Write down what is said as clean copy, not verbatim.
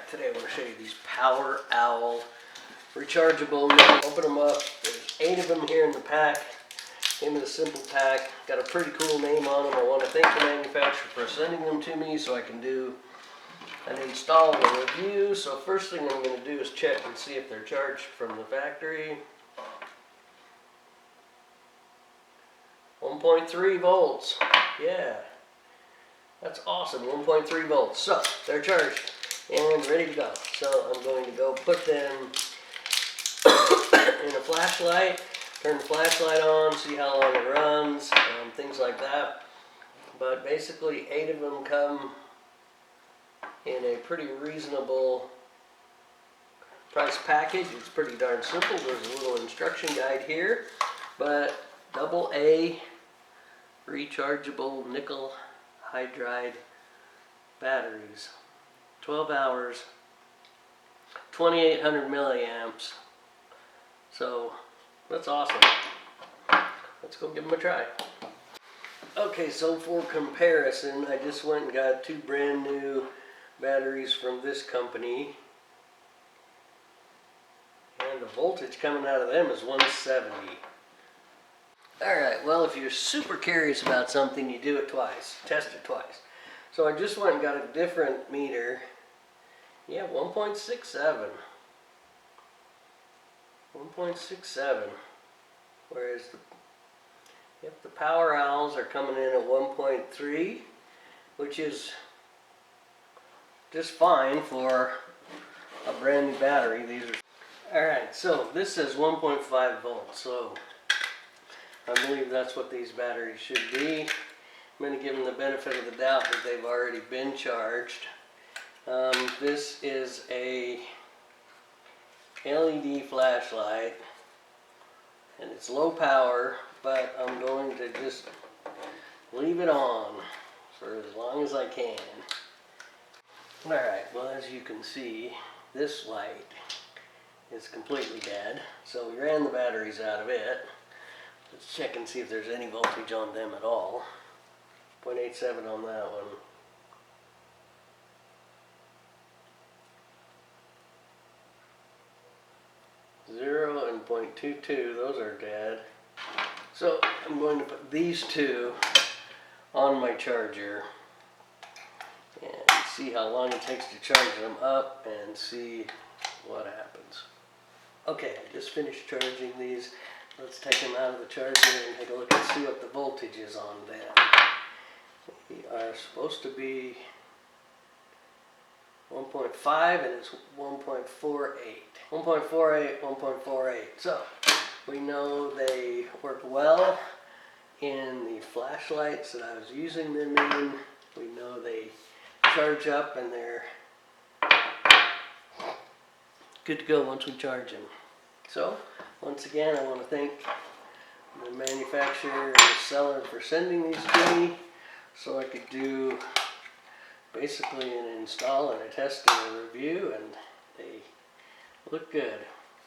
Alright, today I want to show you these POWEROWL Rechargeable. Open them up. There's 8 of them here in the pack. Came in a simple pack. Got a pretty cool name on them. I want to thank the manufacturer for sending them to me so I can do an install and a review. So first thing I'm going to do is check and see if they're charged from the factory. 1.3 volts. Yeah. That's awesome, 1.3 volts. So, they're charged and ready to go. So, I'm going to go put them in a flashlight, turn the flashlight on, see how long it runs, things like that. But basically, 8 of them come in a pretty reasonable price package. It's pretty darn simple. There's a little instruction guide here. But AA rechargeable nickel hydride batteries, 12 hours, 2800 milliamps. So that's awesome. Let's go give them a try. Okay, so for comparison, I just went and got 2 brand new batteries from this company, and the voltage coming out of them is 170. Alright, well, if you're super curious about something, you do it twice. Test it twice. So I just went and got a different meter. Yeah, 1.67. 1.67. Whereas the POWEROWLs are coming in at 1.3, which is just fine for a brand new battery. These are alright, so this says 1.5 volts, so I believe that's what these batteries should be. I'm going to give them the benefit of the doubt that they've already been charged. This is a LED flashlight, and it's low power, but I'm going to just leave it on for as long as I can. Alright, well, as you can see, this light is completely dead, so we ran the batteries out of it. Let's check and see if there's any voltage on them at all. 0.87 on that one. Zero and 0.22, those are dead. So I'm going to put these 2 on my charger and see how long it takes to charge them up and see what happens. Okay, I just finished charging these. Let's take them out of the charger and take a look and see what the voltage is on them. They are supposed to be 1.5 and it's 1.48. 1.48, 1.48. So, we know they work well in the flashlights that I was using them in. We know they charge up and they're good to go once we charge them. So, once again, I want to thank the manufacturer and the seller for sending these to me so I could do basically an install and a test and a review, and they look good.